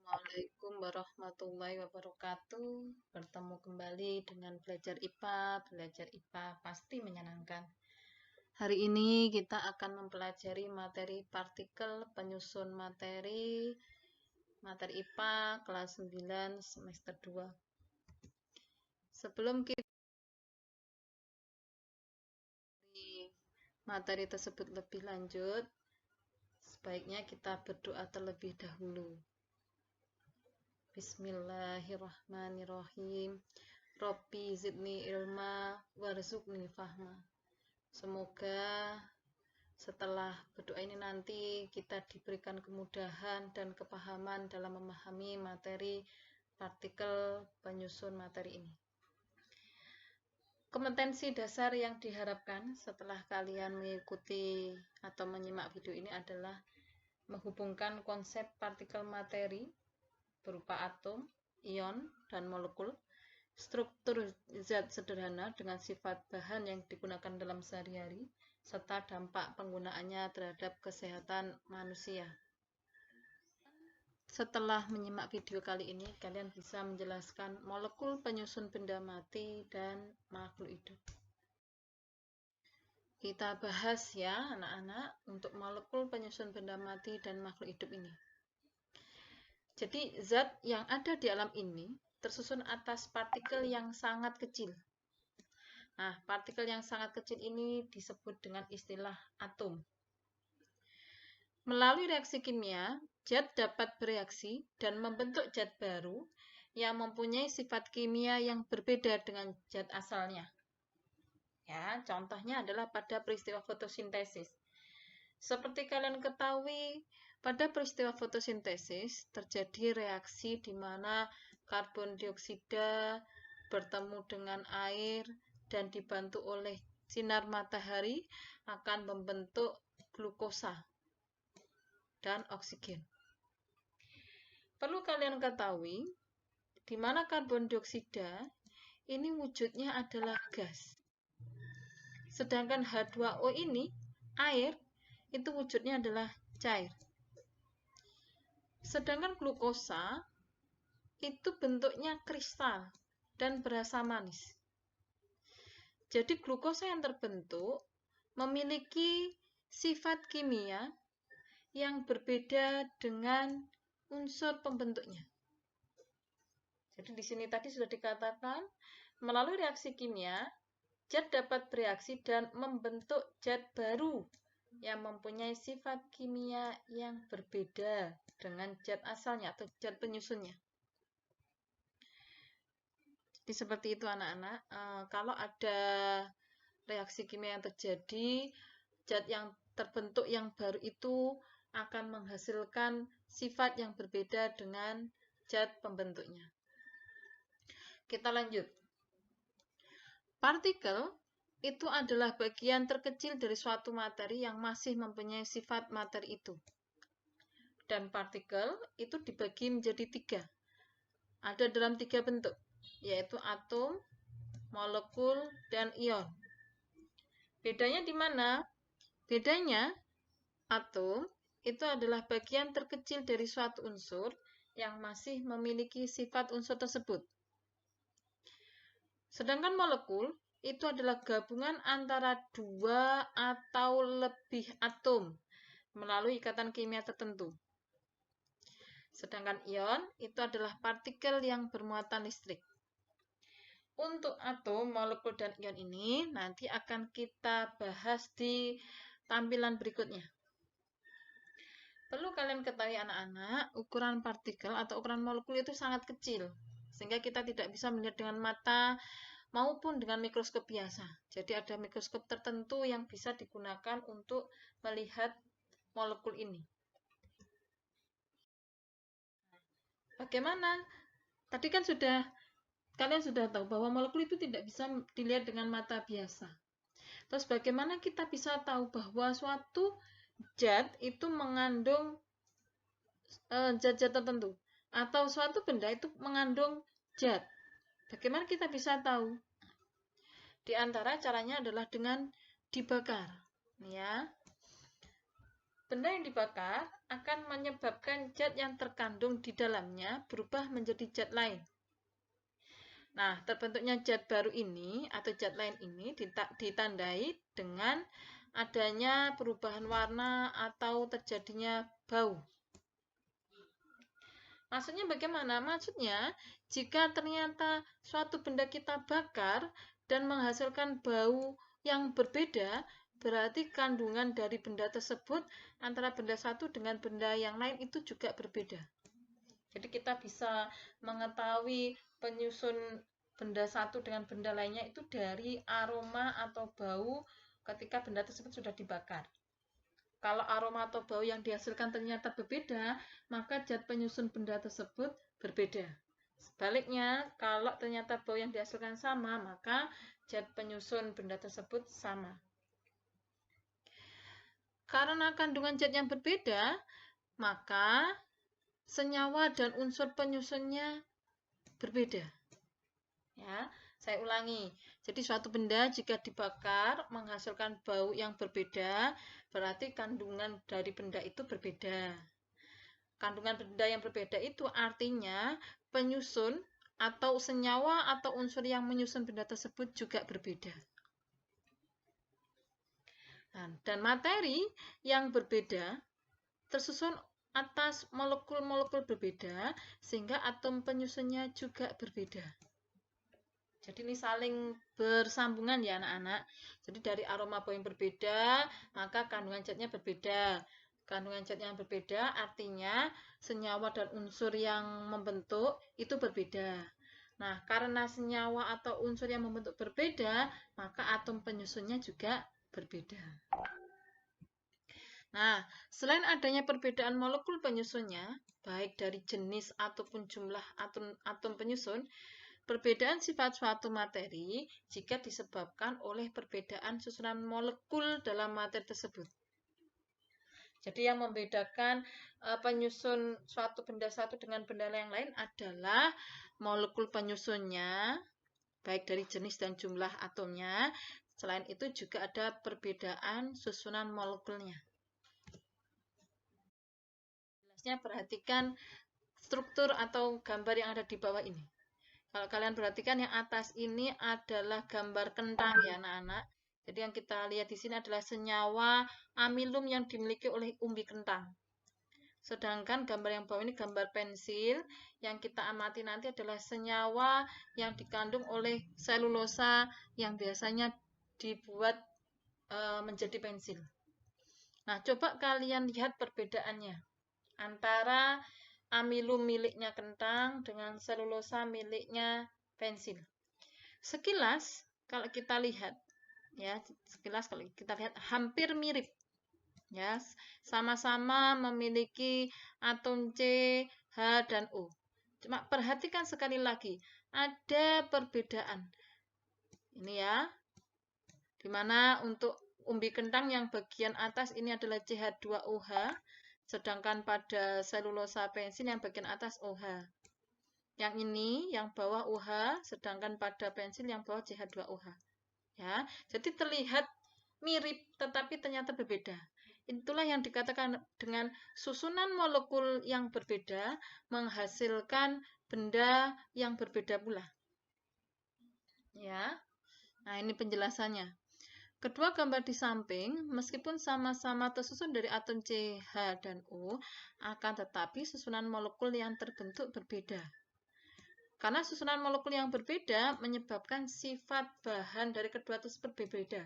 Assalamualaikum warahmatullahi wabarakatuh. Bertemu kembali dengan belajar IPA pasti menyenangkan. Hari ini kita akan mempelajari materi partikel penyusun materi IPA kelas 9 semester 2. Sebelum kita materi tersebut lebih lanjut, sebaiknya kita berdoa terlebih dahulu. Bismillahirrahmanirrahim. Robbi zidni ilma warzuqni fahma. Semoga setelah berdoa ini nanti kita diberikan kemudahan dan kepahaman dalam memahami materi partikel penyusun materi ini. Kompetensi dasar yang diharapkan setelah kalian mengikuti atau menyimak video ini adalah menghubungkan konsep partikel materi berupa atom, ion, dan molekul, struktur zat sederhana dengan sifat bahan yang digunakan dalam sehari-hari, serta dampak penggunaannya terhadap kesehatan manusia. Setelah menyimak video kali ini, kalian bisa menjelaskan molekul penyusun benda mati dan makhluk hidup. Kita bahas ya anak-anak untuk molekul penyusun benda mati dan makhluk hidup ini. Jadi zat yang ada di alam ini tersusun atas partikel yang sangat kecil. Nah, partikel yang sangat kecil ini disebut dengan istilah atom. Melalui reaksi kimia, zat dapat bereaksi dan membentuk zat baru yang mempunyai sifat kimia yang berbeda dengan zat asalnya. Ya, contohnya adalah pada peristiwa fotosintesis. Seperti kalian ketahui, pada peristiwa fotosintesis terjadi reaksi di mana karbon dioksida bertemu dengan air dan dibantu oleh sinar matahari akan membentuk glukosa dan oksigen. Perlu kalian ketahui, di mana karbon dioksida ini wujudnya adalah gas. Sedangkan H2O ini, air, itu wujudnya adalah cair. Sedangkan glukosa itu bentuknya kristal dan berasa manis. Jadi glukosa yang terbentuk memiliki sifat kimia yang berbeda dengan unsur pembentuknya. Jadi di sini tadi sudah dikatakan, melalui reaksi kimia, zat dapat bereaksi dan membentuk zat baru yang mempunyai sifat kimia yang berbeda dengan zat asalnya atau zat penyusunnya. Jadi seperti itu anak-anak. Kalau ada reaksi kimia yang terjadi, zat yang terbentuk yang baru itu akan menghasilkan sifat yang berbeda dengan zat pembentuknya. Kita lanjut. Partikel itu adalah bagian terkecil dari suatu materi yang masih mempunyai sifat materi itu. Dan partikel itu dibagi menjadi 3. Ada dalam 3 bentuk, yaitu atom, molekul, dan ion. Bedanya di mana? Bedanya, atom itu adalah bagian terkecil dari suatu unsur yang masih memiliki sifat unsur tersebut. Sedangkan molekul itu adalah gabungan antara 2 atau lebih atom melalui ikatan kimia tertentu. Sedangkan ion itu adalah partikel yang bermuatan listrik. Untuk atom, molekul, dan ion ini nanti akan kita bahas di tampilan berikutnya. Perlu kalian ketahui anak-anak, ukuran partikel atau ukuran molekul itu sangat kecil, sehingga kita tidak bisa melihat dengan mata maupun dengan mikroskop biasa. Jadi ada mikroskop tertentu yang bisa digunakan untuk melihat molekul ini. Bagaimana? Tadi kan kalian sudah tahu bahwa molekul itu tidak bisa dilihat dengan mata biasa. Terus bagaimana kita bisa tahu bahwa suatu zat itu mengandung zat-zat tertentu atau suatu benda itu mengandung zat? Bagaimana kita bisa tahu? Di antara caranya adalah dengan dibakar, ya. Benda yang dibakar akan menyebabkan zat yang terkandung di dalamnya berubah menjadi zat lain. Nah, terbentuknya zat baru ini atau zat lain ini ditandai dengan adanya perubahan warna atau terjadinya bau. Maksudnya bagaimana? Maksudnya, jika ternyata suatu benda kita bakar dan menghasilkan bau yang berbeda, berarti kandungan dari benda tersebut antara benda satu dengan benda yang lain itu juga berbeda. Jadi kita bisa mengetahui penyusun benda satu dengan benda lainnya itu dari aroma atau bau ketika benda tersebut sudah dibakar. Kalau aroma atau bau yang dihasilkan ternyata berbeda, maka zat penyusun benda tersebut berbeda. Sebaliknya, kalau ternyata bau yang dihasilkan sama, maka zat penyusun benda tersebut sama. Karena kandungan zat yang berbeda, maka senyawa dan unsur penyusunnya berbeda. Ya, saya ulangi. Jadi suatu benda jika dibakar menghasilkan bau yang berbeda, berarti kandungan dari benda itu berbeda. Kandungan benda yang berbeda itu artinya penyusun atau senyawa atau unsur yang menyusun benda tersebut juga berbeda. Dan materi yang berbeda tersusun atas molekul-molekul berbeda sehingga atom penyusunnya juga berbeda. Jadi ini saling bersambungan ya anak-anak. Jadi dari aroma bau yang berbeda, maka kandungan zatnya berbeda. Kandungan zat yang berbeda artinya senyawa dan unsur yang membentuk itu berbeda. Nah, karena senyawa atau unsur yang membentuk berbeda, maka atom penyusunnya juga berbeda. Nah, selain adanya perbedaan molekul penyusunnya, baik dari jenis ataupun jumlah atom penyusun, perbedaan sifat suatu materi jika disebabkan oleh perbedaan susunan molekul dalam materi tersebut. Jadi yang membedakan penyusun suatu benda satu dengan benda yang lain adalah molekul penyusunnya, baik dari jenis dan jumlah atomnya. Selain itu juga ada perbedaan susunan molekulnya. Jelasnya perhatikan struktur atau gambar yang ada di bawah ini. Kalau kalian perhatikan yang atas ini adalah gambar kentang ya anak-anak. Jadi yang kita lihat di sini adalah senyawa amilum yang dimiliki oleh umbi kentang. Sedangkan gambar yang bawah ini gambar pensil, yang kita amati nanti adalah senyawa yang dikandung oleh selulosa yang biasanya dibuat menjadi pensil. Nah, coba kalian lihat perbedaannya antara amilum miliknya kentang dengan selulosa miliknya pensil. Sekilas kalau kita lihat hampir mirip. Ya, sama-sama memiliki atom C, H dan O. Cuma perhatikan sekali lagi, ada perbedaan. Ini ya. Dimana untuk umbi kentang yang bagian atas ini adalah CH2OH. Sedangkan pada selulosa pensil yang bagian atas OH. Yang ini, yang bawah OH, sedangkan pada pensil yang bawah CH2OH. Ya, jadi terlihat mirip, tetapi ternyata berbeda. Itulah yang dikatakan dengan susunan molekul yang berbeda menghasilkan benda yang berbeda pula. Ya, nah ini penjelasannya. Kedua gambar di samping, meskipun sama-sama tersusun dari atom C, H, dan O, akan tetapi susunan molekul yang terbentuk berbeda. Karena susunan molekul yang berbeda menyebabkan sifat bahan dari kedua tersebut berbeda.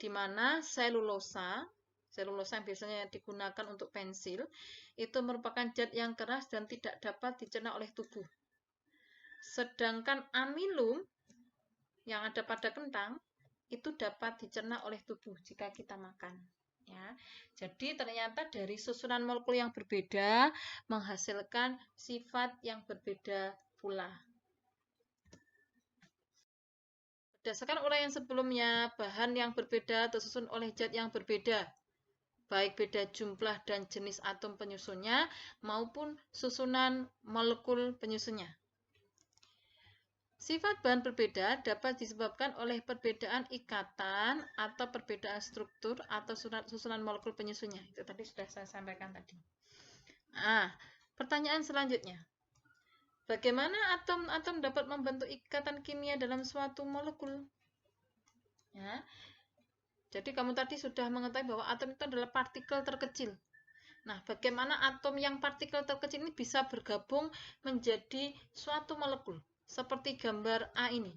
Di mana selulosa yang biasanya digunakan untuk pensil, itu merupakan zat yang keras dan tidak dapat dicerna oleh tubuh. Sedangkan amilum yang ada pada kentang, itu dapat dicerna oleh tubuh jika kita makan. Ya, jadi ternyata dari susunan molekul yang berbeda menghasilkan sifat yang berbeda pula. Berdasarkan uraian sebelumnya, bahan yang berbeda tersusun oleh zat yang berbeda, baik beda jumlah dan jenis atom penyusunnya maupun susunan molekul penyusunnya. Sifat bahan berbeda dapat disebabkan oleh perbedaan ikatan atau perbedaan struktur atau susunan molekul penyusunnya. Itu tadi sudah saya sampaikan tadi. Nah, pertanyaan selanjutnya. Bagaimana atom-atom dapat membentuk ikatan kimia dalam suatu molekul? Ya. Jadi kamu tadi sudah mengetahui bahwa atom itu adalah partikel terkecil. Nah, bagaimana atom yang partikel terkecil ini bisa bergabung menjadi suatu molekul? Seperti gambar A ini.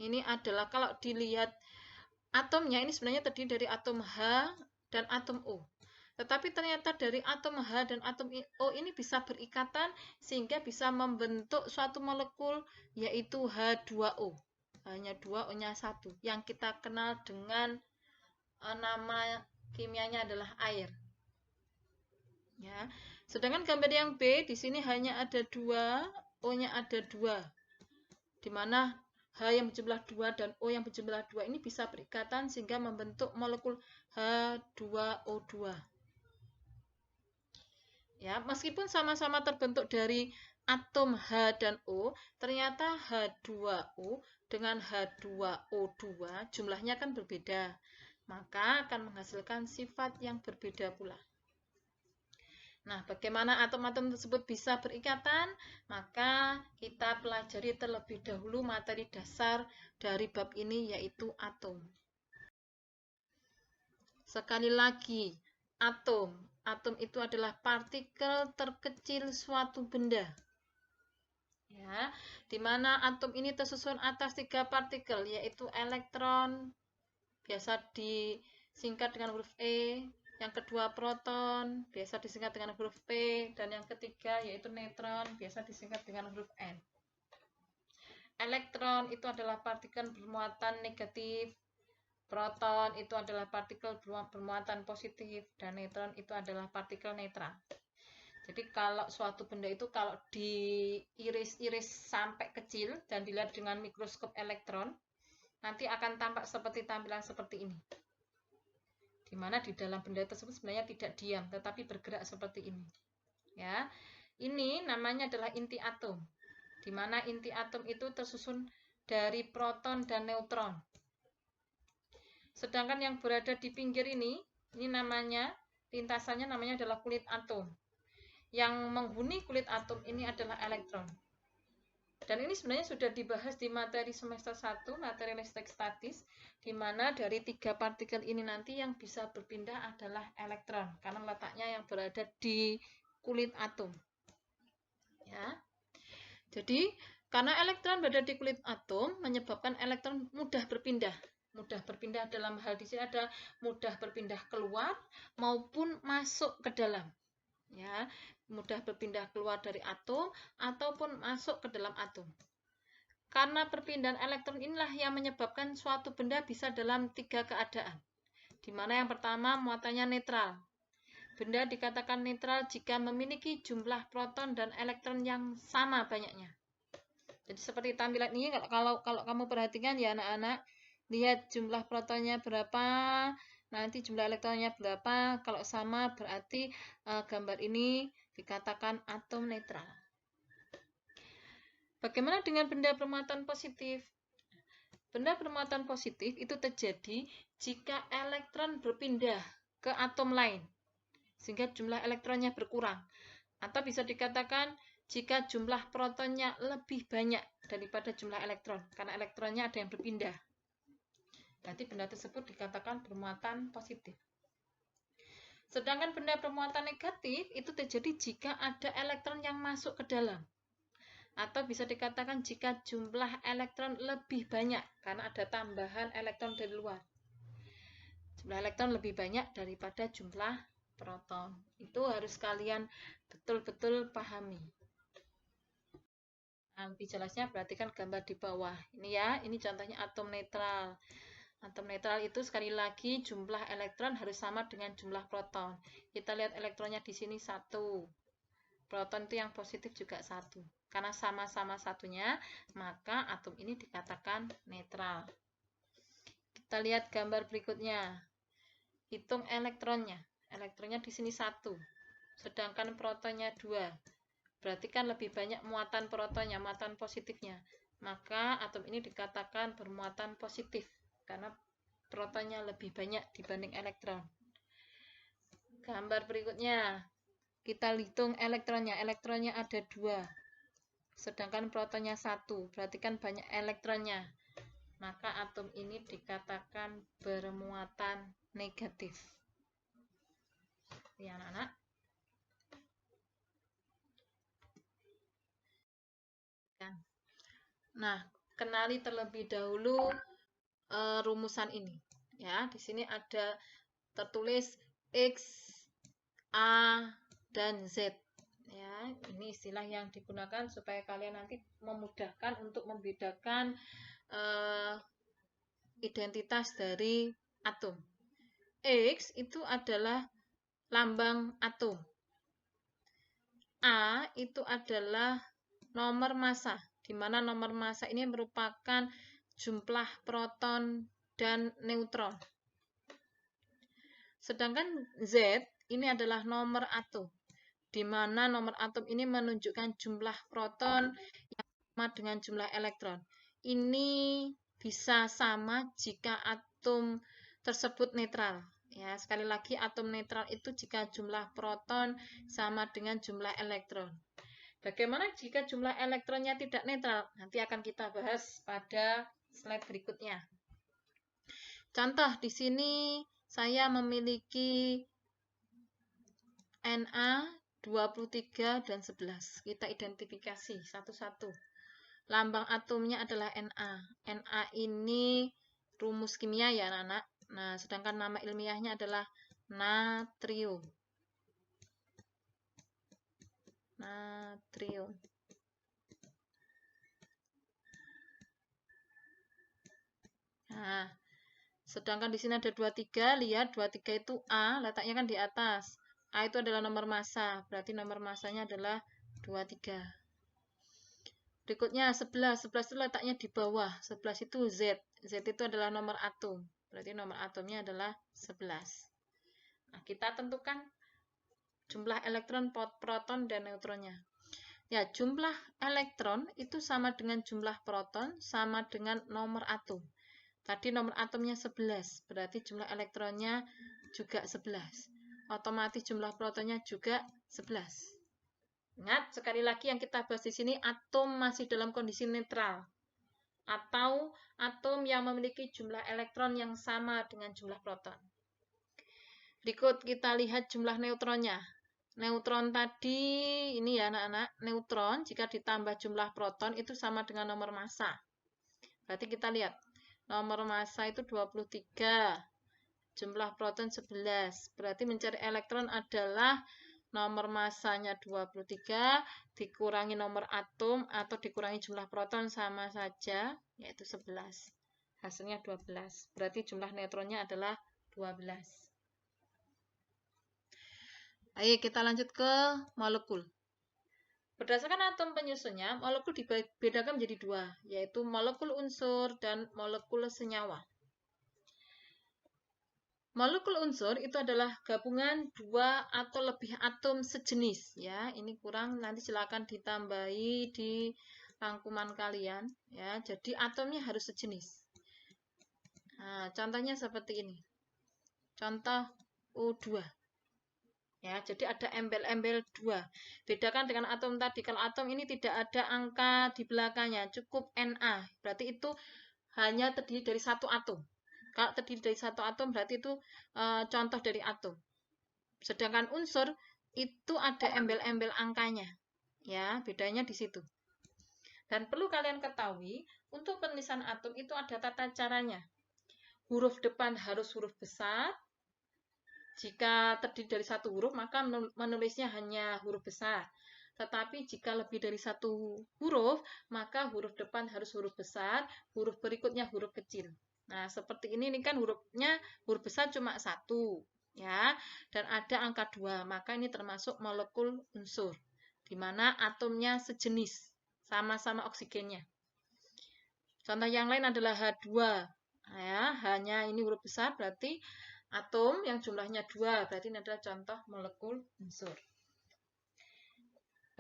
Ini adalah kalau dilihat atomnya ini sebenarnya terdiri dari atom H dan atom O. Tetapi ternyata dari atom H dan atom O ini bisa berikatan sehingga bisa membentuk suatu molekul yaitu H2O. Hanya 2 O-nya 1 yang kita kenal dengan nama kimianya adalah air. Ya. Sedangkan gambar yang B di sini hanya ada 2, O-nya ada 2. Di mana H yang berjumlah 2 dan O yang berjumlah 2 ini bisa berikatan sehingga membentuk molekul H2O2. Ya, meskipun sama-sama terbentuk dari atom H dan O, ternyata H2O dengan H2O2 jumlahnya kan berbeda. Maka akan menghasilkan sifat yang berbeda pula. Nah, bagaimana atom-atom tersebut bisa berikatan? Maka kita pelajari terlebih dahulu materi dasar dari bab ini, yaitu atom. Sekali lagi, atom. Atom itu adalah partikel terkecil suatu benda. Ya, di mana atom ini tersusun atas 3 partikel, yaitu elektron, biasa disingkat dengan huruf E. Yang kedua proton, biasa disingkat dengan huruf P, dan yang ketiga yaitu neutron, biasa disingkat dengan huruf N. Elektron itu adalah partikel bermuatan negatif, proton itu adalah partikel bermuatan positif, dan neutron itu adalah partikel netral. Jadi kalau suatu benda itu kalau diiris-iris sampai kecil dan dilihat dengan mikroskop elektron, nanti akan tampak seperti tampilan seperti ini. Di mana di dalam benda tersebut sebenarnya tidak diam, tetapi bergerak seperti ini. Ya, ini namanya adalah inti atom. Di mana inti atom itu tersusun dari proton dan neutron. Sedangkan yang berada di pinggir ini namanya, lintasannya namanya adalah kulit atom. Yang menghuni kulit atom ini adalah elektron. Dan ini sebenarnya sudah dibahas di materi semester 1, materi listrik statis, di mana dari 3 partikel ini nanti yang bisa berpindah adalah elektron, karena letaknya yang berada di kulit atom. Ya. Jadi, karena elektron berada di kulit atom, menyebabkan elektron mudah berpindah. Mudah berpindah dalam hal di sini ada mudah berpindah keluar maupun masuk ke dalam. Ya, mudah berpindah keluar dari atom ataupun masuk ke dalam atom. Karena perpindahan elektron inilah yang menyebabkan suatu benda bisa dalam 3 keadaan. Di mana yang pertama muatannya netral. Benda dikatakan netral jika memiliki jumlah proton dan elektron yang sama banyaknya. Jadi seperti tampilan ini, kalau kamu perhatikan ya anak-anak, lihat jumlah protonnya berapa, nanti jumlah elektronnya berapa. Kalau sama berarti gambar ini dikatakan atom netral. Bagaimana dengan benda bermuatan positif? Benda bermuatan positif itu terjadi jika elektron berpindah ke atom lain, sehingga jumlah elektronnya berkurang. Atau bisa dikatakan jika jumlah protonnya lebih banyak daripada jumlah elektron, karena elektronnya ada yang berpindah. Berarti benda tersebut dikatakan bermuatan positif. Sedangkan benda bermuatan negatif itu terjadi jika ada elektron yang masuk ke dalam. Atau bisa dikatakan jika jumlah elektron lebih banyak, karena ada tambahan elektron dari luar. Jumlah elektron lebih banyak daripada jumlah proton. Itu harus kalian betul-betul pahami. Lebih jelasnya perhatikan gambar di bawah. Ini ya, ini contohnya atom netral. Atom netral itu sekali lagi jumlah elektron harus sama dengan jumlah proton. Kita lihat elektronnya di sini 1. Proton itu yang positif juga 1. Karena sama-sama satunya, maka atom ini dikatakan netral. Kita lihat gambar berikutnya. Hitung elektronnya. Elektronnya di sini 1. Sedangkan protonnya 2. Berarti kan lebih banyak muatan protonnya, muatan positifnya. maka atom ini dikatakan bermuatan positif karena protonnya lebih banyak dibanding elektron. Gambar berikutnya, kita hitung elektronnya. Elektronnya ada 2, sedangkan protonnya 1, berarti kan banyak elektronnya. Maka atom ini dikatakan bermuatan negatif. Ya, anak-anak. Nah, kenali terlebih dahulu rumusan ini. Ya, di sini ada tertulis X, A, dan Z. Ya, ini istilah yang digunakan supaya kalian nanti memudahkan untuk membedakan identitas dari atom. X itu adalah lambang atom. A itu adalah nomor massa, di mana nomor massa ini merupakan jumlah proton dan neutron. Sedangkan Z ini adalah nomor atom, di mana nomor atom ini menunjukkan jumlah proton yang sama dengan jumlah elektron. Ini bisa sama jika atom tersebut netral. Ya, sekali lagi atom netral itu jika jumlah proton sama dengan jumlah elektron. Bagaimana jika jumlah elektronnya tidak netral? Nanti akan kita bahas pada slide berikutnya. Contoh di sini saya memiliki Na 23 dan 11. Kita identifikasi satu-satu. Lambang atomnya adalah Na. Na ini rumus kimia ya anak-anak. Nah, sedangkan nama ilmiahnya adalah natrium. Natrium. Nah, sedangkan di sini ada 23, lihat 23 itu A, letaknya kan di atas. A itu adalah nomor massa, berarti nomor massanya adalah 23. Berikutnya 11, 11 itu letaknya di bawah, 11 itu Z. Z itu adalah nomor atom, berarti nomor atomnya adalah 11. Nah, kita tentukan jumlah elektron, proton, dan neutronnya. Ya, jumlah elektron itu sama dengan jumlah proton, sama dengan nomor atom. Tadi nomor atomnya 11, berarti jumlah elektronnya juga 11. Otomatis jumlah protonnya juga 11. Ingat, sekali lagi yang kita bahas di sini, atom masih dalam kondisi netral. Atau atom yang memiliki jumlah elektron yang sama dengan jumlah proton. Berikut kita lihat jumlah neutronnya. Neutron tadi, ini ya anak-anak, neutron jika ditambah jumlah proton itu sama dengan nomor massa. Berarti kita lihat, nomor massa itu 23, jumlah proton 11. Berarti mencari elektron adalah nomor massanya 23, dikurangi nomor atom atau dikurangi jumlah proton sama saja, yaitu 11. Hasilnya 12. Berarti jumlah neutronnya adalah 12. Ayo kita lanjut ke molekul. Berdasarkan atom penyusunnya, molekul dibedakan menjadi 2, yaitu molekul unsur dan molekul senyawa. Molekul unsur itu adalah gabungan 2 atau lebih atom sejenis. Ya, ini kurang, nanti silakan ditambahi di rangkuman kalian. Ya, jadi atomnya harus sejenis. Nah, contohnya seperti ini. Contoh O2. Ya, jadi ada embel-embel 2. Bedakan dengan atom tadi. Kalau atom ini tidak ada angka di belakangnya, cukup Na. Berarti itu hanya terdiri dari satu atom. Kalau terdiri dari satu atom, berarti itu contoh dari atom. Sedangkan unsur, itu ada embel-embel angkanya. Ya, bedanya di situ. Dan perlu kalian ketahui, untuk penulisan atom itu ada tata caranya. Huruf depan harus huruf besar. Jika terdiri dari satu huruf, maka menulisnya hanya huruf besar. Tetapi jika lebih dari satu huruf, maka huruf depan harus huruf besar, huruf berikutnya huruf kecil. Nah, seperti ini kan hurufnya, huruf besar cuma 1, ya, dan ada angka 2, maka ini termasuk molekul unsur, di mana atomnya sejenis, sama-sama oksigennya. Contoh yang lain adalah H2, ya, hanya ini huruf besar, berarti atom yang jumlahnya 2, berarti ini adalah contoh molekul unsur.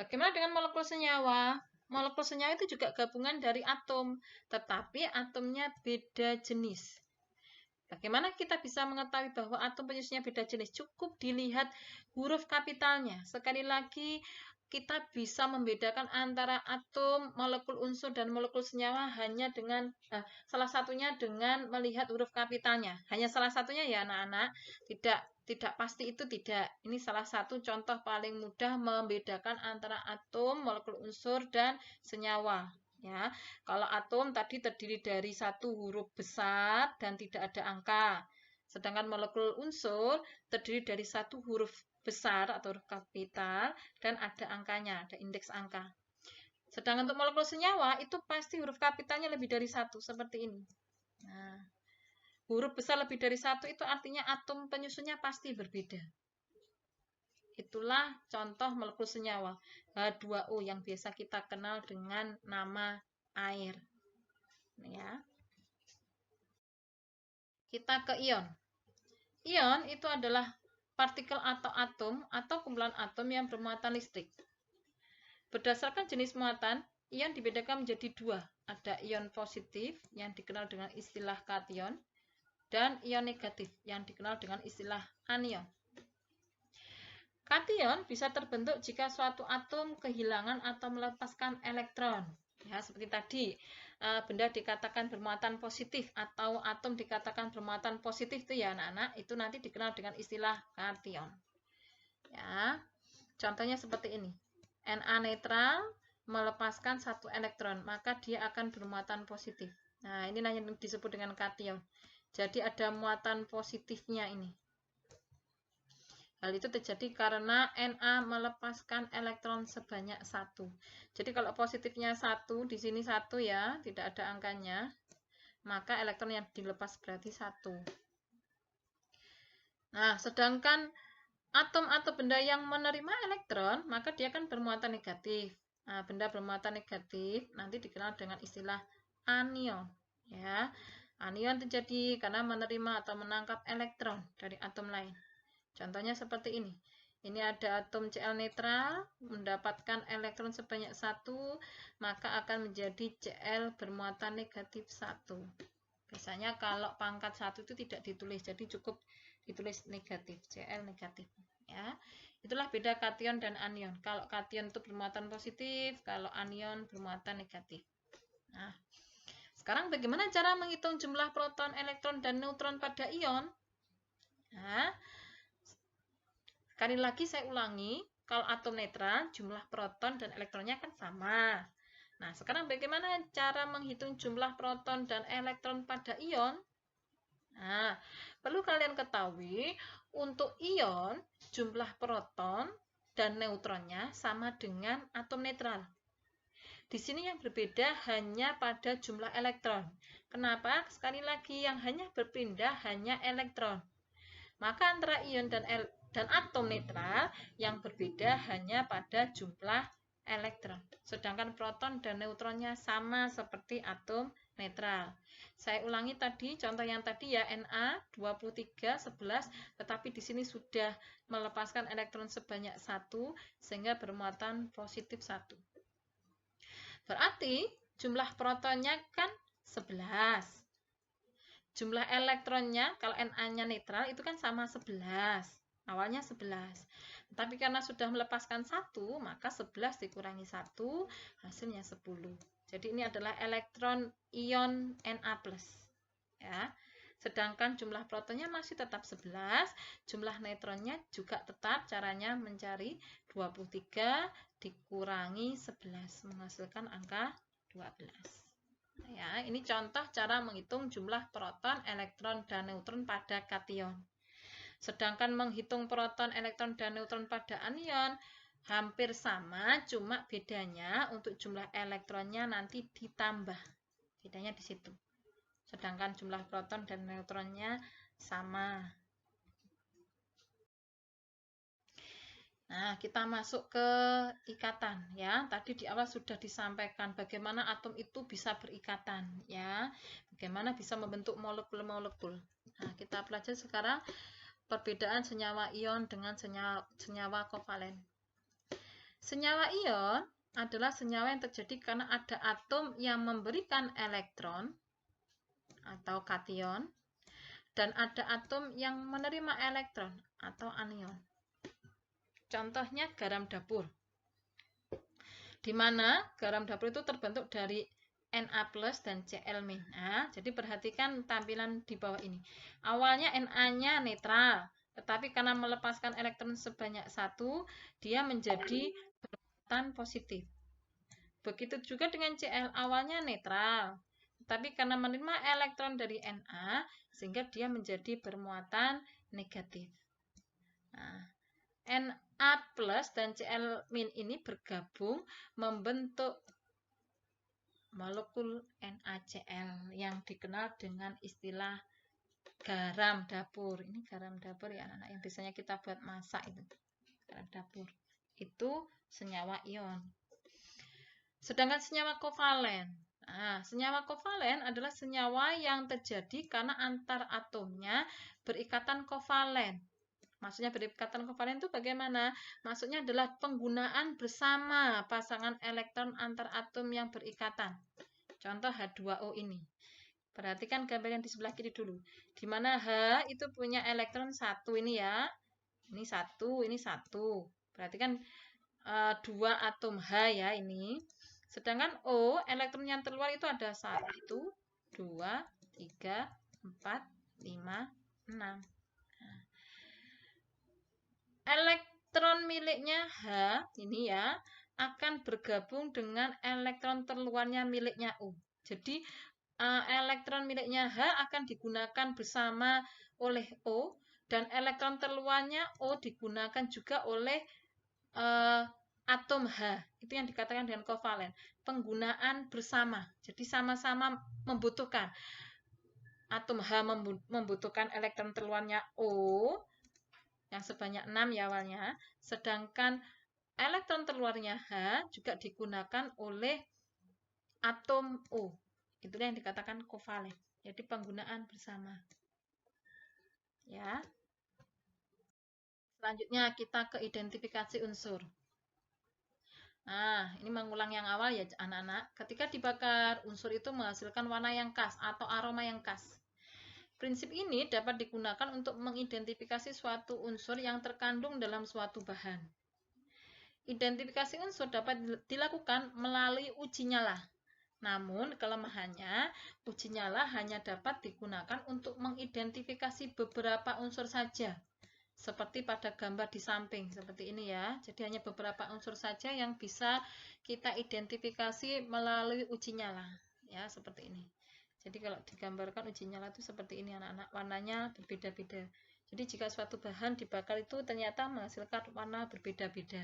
Bagaimana dengan molekul senyawa? Molekul senyawa itu juga gabungan dari atom, tetapi atomnya beda jenis. Bagaimana kita bisa mengetahui bahwa atom penyusunnya beda jenis? Cukup dilihat huruf kapitalnya. Sekali lagi, kita bisa membedakan antara atom, molekul unsur, dan molekul senyawa hanya dengan salah satunya dengan melihat huruf kapitalnya. Hanya salah satunya ya anak-anak, tidak pasti itu tidak. Ini salah satu contoh paling mudah membedakan antara atom, molekul unsur, dan senyawa. Ya, kalau atom tadi terdiri dari satu huruf besar dan tidak ada angka. Sedangkan molekul unsur terdiri dari satu huruf besar atau huruf kapital dan ada angkanya, ada indeks angka. Sedangkan untuk molekul senyawa itu pasti huruf kapitalnya lebih dari satu, seperti ini. Nah, huruf besar lebih dari satu itu artinya atom penyusunnya pasti berbeda. Itulah contoh molekul senyawa H2O yang biasa kita kenal dengan nama air. Ya. Kita ke ion. Ion itu adalah partikel atau atom atau kumpulan atom yang bermuatan listrik. Berdasarkan jenis muatan, ion dibedakan menjadi dua. Ada ion positif yang dikenal dengan istilah kation dan ion negatif yang dikenal dengan istilah anion. Kation bisa terbentuk jika suatu atom kehilangan atau melepaskan elektron. Ya, seperti tadi, benda dikatakan bermuatan positif atau atom dikatakan bermuatan positif itu ya anak-anak, itu nanti dikenal dengan istilah kation. Ya, contohnya seperti ini. Na netral melepaskan satu elektron, maka dia akan bermuatan positif. Nah, ini yang disebut dengan kation. Jadi ada muatan positifnya ini. Hal itu terjadi karena Na melepaskan elektron sebanyak 1. Jadi kalau positifnya 1, di sini 1 ya, tidak ada angkanya, maka elektron yang dilepas berarti 1. Nah, sedangkan atom atau benda yang menerima elektron, maka dia kan bermuatan negatif. Nah, benda bermuatan negatif nanti dikenal dengan istilah anion. Ya, anion terjadi karena menerima atau menangkap elektron dari atom lain. Contohnya seperti ini. Ini ada atom Cl netral mendapatkan elektron sebanyak 1, maka akan menjadi Cl bermuatan negatif 1. Biasanya kalau pangkat 1 itu tidak ditulis, jadi cukup ditulis negatif, Cl negatif. Ya, itulah beda kation dan anion. Kalau kation itu bermuatan positif, kalau anion bermuatan negatif. Nah, sekarang bagaimana cara menghitung jumlah proton, elektron, dan neutron pada ion? Nah, sekali lagi saya ulangi, kalau atom netral, jumlah proton dan elektronnya kan sama. Nah, sekarang bagaimana cara menghitung jumlah proton dan elektron pada ion? Nah, perlu kalian ketahui, untuk ion, jumlah proton dan neutronnya sama dengan atom netral. Di sini yang berbeda hanya pada jumlah elektron. Kenapa? Sekali lagi, yang hanya berpindah hanya elektron. Maka antara ion dan atom netral yang berbeda hanya pada jumlah elektron. Sedangkan proton dan neutronnya sama seperti atom netral. Saya ulangi tadi, contoh yang tadi ya, Na 2311, tetapi di sini sudah melepaskan elektron sebanyak 1, sehingga bermuatan positif 1. Berarti jumlah protonnya kan 11. Jumlah elektronnya, kalau Na-nya netral, itu kan sama 11. Awalnya 11. Tapi karena sudah melepaskan 1, maka 11 dikurangi 1, hasilnya 10. Jadi ini adalah elektron ion Na+. Ya. Sedangkan jumlah protonnya masih tetap 11, jumlah neutronnya juga tetap, caranya mencari 23 dikurangi 11, menghasilkan angka 12. Ya, ini contoh cara menghitung jumlah proton, elektron, dan neutron pada kation. Sedangkan menghitung proton, elektron, dan neutron pada anion hampir sama, cuma bedanya untuk jumlah elektronnya nanti ditambah. Bedanya di situ. Sedangkan jumlah proton dan neutronnya sama. Nah, kita masuk ke ikatan ya. Tadi di awal sudah disampaikan bagaimana atom itu bisa berikatan ya. Bagaimana bisa membentuk molekul-molekul. Nah, kita pelajari sekarang perbedaan senyawa ion dengan senyawa kovalen. Senyawa ion adalah senyawa yang terjadi karena ada atom yang memberikan elektron atau kation dan ada atom yang menerima elektron atau anion. Contohnya garam dapur, di mana garam dapur itu terbentuk dari Na+ dan Cl-. Nah, jadi perhatikan tampilan di bawah ini. Awalnya Na-nya netral, tetapi karena melepaskan elektron sebanyak 1, dia menjadi bermuatan positif. Begitu juga dengan Cl, awalnya netral, tapi karena menerima elektron dari Na, sehingga dia menjadi bermuatan negatif. Nah, Na+ dan Cl- ini bergabung membentuk molekul NaCl yang dikenal dengan istilah garam dapur. Ini garam dapur ya anak-anak, yang biasanya kita buat masak itu. Garam dapur. Itu senyawa ion. Sedangkan senyawa kovalen. Nah, senyawa kovalen adalah senyawa yang terjadi karena antar atomnya berikatan kovalen. Maksudnya berikatan kovalen itu bagaimana? Maksudnya adalah penggunaan bersama pasangan elektron antar atom yang berikatan. Contoh H2O ini. Perhatikan gambar yang di sebelah kiri dulu. Di mana H itu punya elektron 1 ini ya. Ini 1, ini 1. Perhatikan 2 atom H ya ini. Sedangkan O, elektron yang terluar itu ada 1, 2, 3, 4, 5, 6. Elektron miliknya H ini ya akan bergabung dengan elektron terluarnya miliknya O. Jadi elektron miliknya H akan digunakan bersama oleh O dan elektron terluarnya O digunakan juga oleh atom H. Itu yang dikatakan dengan kovalen, penggunaan bersama. Jadi sama-sama membutuhkan. Atom H membutuhkan elektron terluarnya O yang sebanyak 6 ya awalnya, sedangkan elektron terluarnya H juga digunakan oleh atom O. Itulah yang dikatakan kovalen. Jadi penggunaan bersama. Ya. Selanjutnya kita ke identifikasi unsur. Nah, ini mengulang yang awal ya anak-anak. Ketika dibakar, unsur itu menghasilkan warna yang khas atau aroma yang khas. Prinsip ini dapat digunakan untuk mengidentifikasi suatu unsur yang terkandung dalam suatu bahan. Identifikasi unsur dapat dilakukan melalui uji nyala. Namun, kelemahannya, uji nyala hanya dapat digunakan untuk mengidentifikasi beberapa unsur saja. Seperti pada gambar di samping, seperti ini ya. Jadi hanya beberapa unsur saja yang bisa kita identifikasi melalui uji nyala. Ya, seperti ini. Jadi kalau digambarkan uji nyala itu seperti ini anak-anak, warnanya berbeda-beda. Jadi jika suatu bahan dibakar itu ternyata menghasilkan warna berbeda-beda.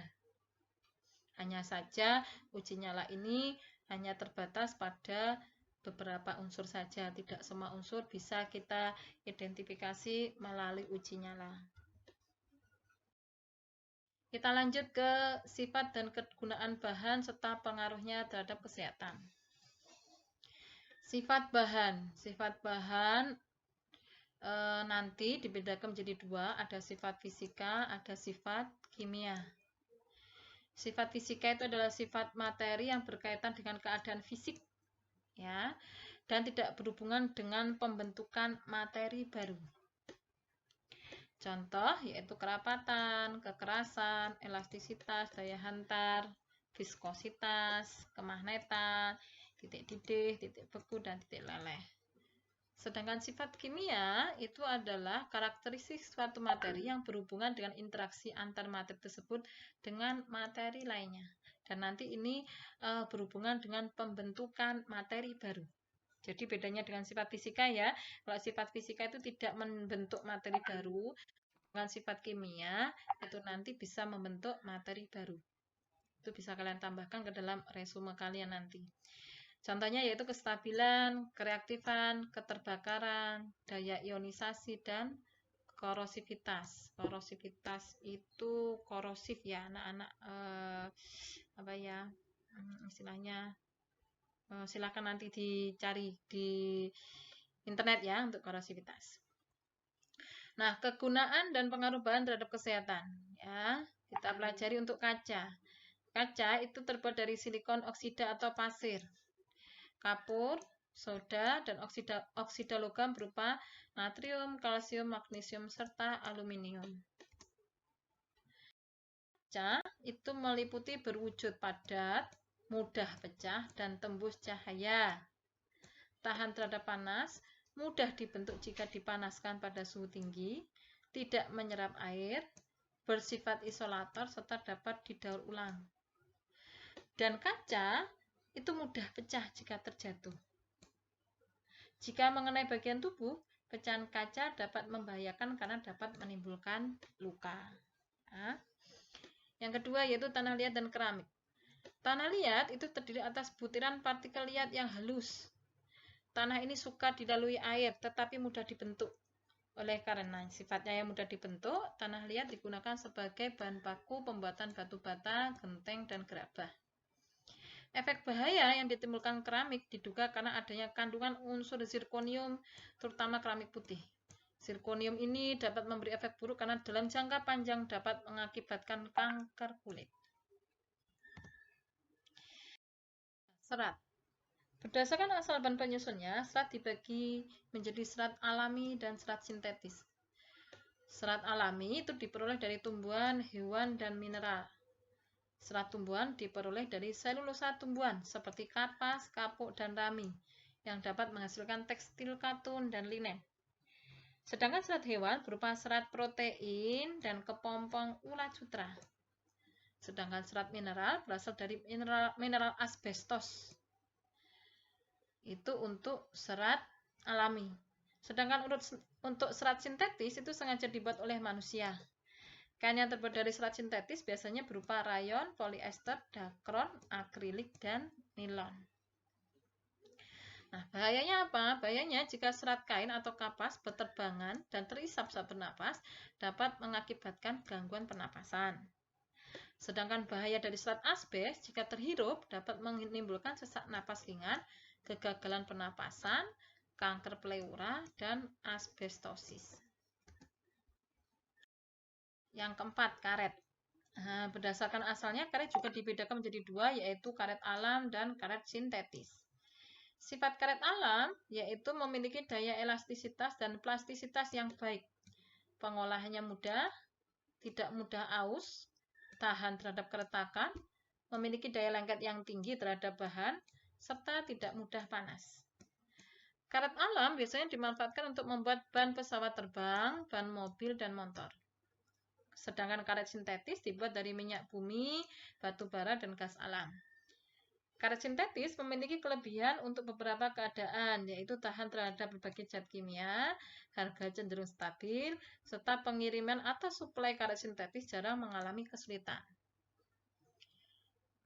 Hanya saja uji nyala ini hanya terbatas pada beberapa unsur saja, tidak semua unsur bisa kita identifikasi melalui uji nyala. Kita lanjut ke sifat dan kegunaan bahan serta pengaruhnya terhadap kesehatan. Sifat bahan nanti dibedakan menjadi 2, ada sifat fisika, ada sifat kimia. Sifat fisika itu adalah sifat materi yang berkaitan dengan keadaan fisik, ya, dan tidak berhubungan dengan pembentukan materi baru. Contoh yaitu kerapatan, kekerasan, elastisitas, daya hantar, viskositas, kemagnetan, titik didih, titik beku, dan titik leleh. Sedangkan sifat kimia itu adalah karakteristik suatu materi yang berhubungan dengan interaksi antar materi tersebut dengan materi lainnya. Dan nanti ini berhubungan dengan pembentukan materi baru. Jadi bedanya dengan sifat fisika ya, kalau sifat fisika itu tidak membentuk materi baru, dengan sifat kimia itu nanti bisa membentuk materi baru. Itu bisa kalian tambahkan ke dalam resume kalian nanti. Contohnya yaitu kestabilan, kereaktifan, keterbakaran, daya ionisasi, dan korosivitas. Korosivitas itu korosif ya anak-anak, apa ya istilahnya, silakan nanti dicari di internet ya untuk korosivitas. Nah, kegunaan dan pengaruh bahan terhadap kesehatan ya kita pelajari untuk kaca. Kaca itu terbuat dari silikon oksida atau pasir, kapur, soda, dan oksida logam berupa natrium, kalsium, magnesium, serta aluminium. Kaca itu meliputi berwujud padat, mudah pecah, dan tembus cahaya. Tahan terhadap panas, mudah dibentuk jika dipanaskan pada suhu tinggi, tidak menyerap air, bersifat isolator, serta dapat didaur ulang. Dan kaca itu mudah pecah jika terjatuh. Jika mengenai bagian tubuh, pecahan kaca dapat membahayakan karena dapat menimbulkan luka. Nah, yang kedua yaitu tanah liat dan keramik. Tanah liat itu terdiri atas butiran partikel liat yang halus. Tanah ini suka dilalui air, tetapi mudah dibentuk. Oleh karena sifatnya yang mudah dibentuk, tanah liat digunakan sebagai bahan baku pembuatan batu bata, genteng, dan gerabah. Efek bahaya yang ditimbulkan keramik diduga karena adanya kandungan unsur zirkonium, terutama keramik putih. Zirkonium ini dapat memberi efek buruk karena dalam jangka panjang dapat mengakibatkan kanker kulit. Serat. Berdasarkan asal bahan penyusunnya, serat dibagi menjadi serat alami dan serat sintetis. Serat alami itu diperoleh dari tumbuhan, hewan, dan mineral. Serat tumbuhan diperoleh dari selulosa tumbuhan seperti kapas, kapuk, dan rami yang dapat menghasilkan tekstil katun dan linen. Sedangkan serat hewan berupa serat protein dan kepompong ulat sutra. Sedangkan serat mineral berasal dari mineral asbestos. Itu untuk serat alami. Sedangkan untuk serat sintetis itu sengaja dibuat oleh manusia. Kain yang terbuat dari serat sintetis biasanya berupa rayon, polyester, dakron, akrilik, dan nilon. Nah, bahayanya apa? Bahayanya jika serat kain atau kapas berterbangan dan terisap saat bernapas dapat mengakibatkan gangguan pernapasan. Sedangkan bahaya dari serat asbes jika terhirup dapat menimbulkan sesak napas ringan, kegagalan pernapasan, kanker pleura, dan asbestosis. Yang keempat, karet. Nah, berdasarkan asalnya, karet juga dibedakan menjadi dua, yaitu karet alam dan karet sintetis. Sifat karet alam yaitu memiliki daya elastisitas dan plastisitas yang baik. Pengolahannya mudah, tidak mudah aus, tahan terhadap keretakan, memiliki daya lengket yang tinggi terhadap bahan, serta tidak mudah panas. Karet alam biasanya dimanfaatkan untuk membuat ban pesawat terbang, ban mobil, dan motor. Sedangkan karet sintetis dibuat dari minyak bumi, batu bara, dan gas alam. Karet sintetis memiliki kelebihan untuk beberapa keadaan, yaitu tahan terhadap berbagai zat kimia, harga cenderung stabil, serta pengiriman atau suplai karet sintetis jarang mengalami kesulitan.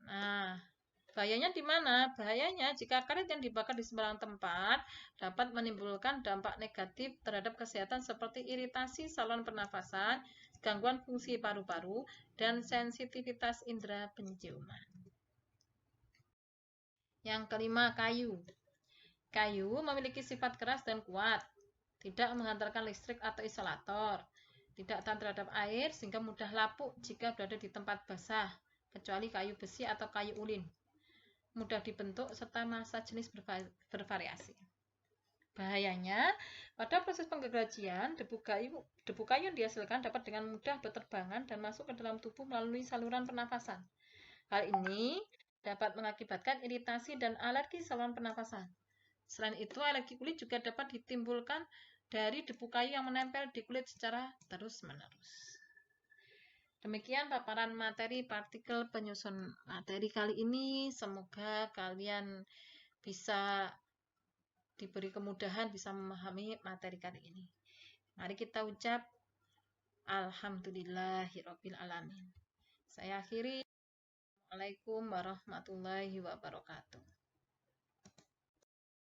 Nah, bahayanya di mana? Bahayanya jika karet yang dibakar di sembarang tempat dapat menimbulkan dampak negatif terhadap kesehatan seperti iritasi saluran pernafasan, gangguan fungsi paru-paru, dan sensitivitas indera penciuman. Yang kelima, kayu. Kayu memiliki sifat keras dan kuat, tidak menghantarkan listrik atau isolator, tidak tahan terhadap air sehingga mudah lapuk jika berada di tempat basah, kecuali kayu besi atau kayu ulin. Mudah dibentuk serta massa jenis bervariasi. Bahayanya, pada proses penggergajian, debu kayu yang dihasilkan dapat dengan mudah berterbangan dan masuk ke dalam tubuh melalui saluran pernafasan. Hal ini dapat mengakibatkan iritasi dan alergi saluran pernafasan. Selain itu, alergi kulit juga dapat ditimbulkan dari debu kayu yang menempel di kulit secara terus-menerus. Demikian paparan materi partikel penyusun materi kali ini. Semoga kalian bisa diberi kemudahan bisa memahami materi kali ini. Mari kita ucap Alhamdulillahirabbil alamin. Saya akhiri. Assalamualaikum warahmatullahi wabarakatuh.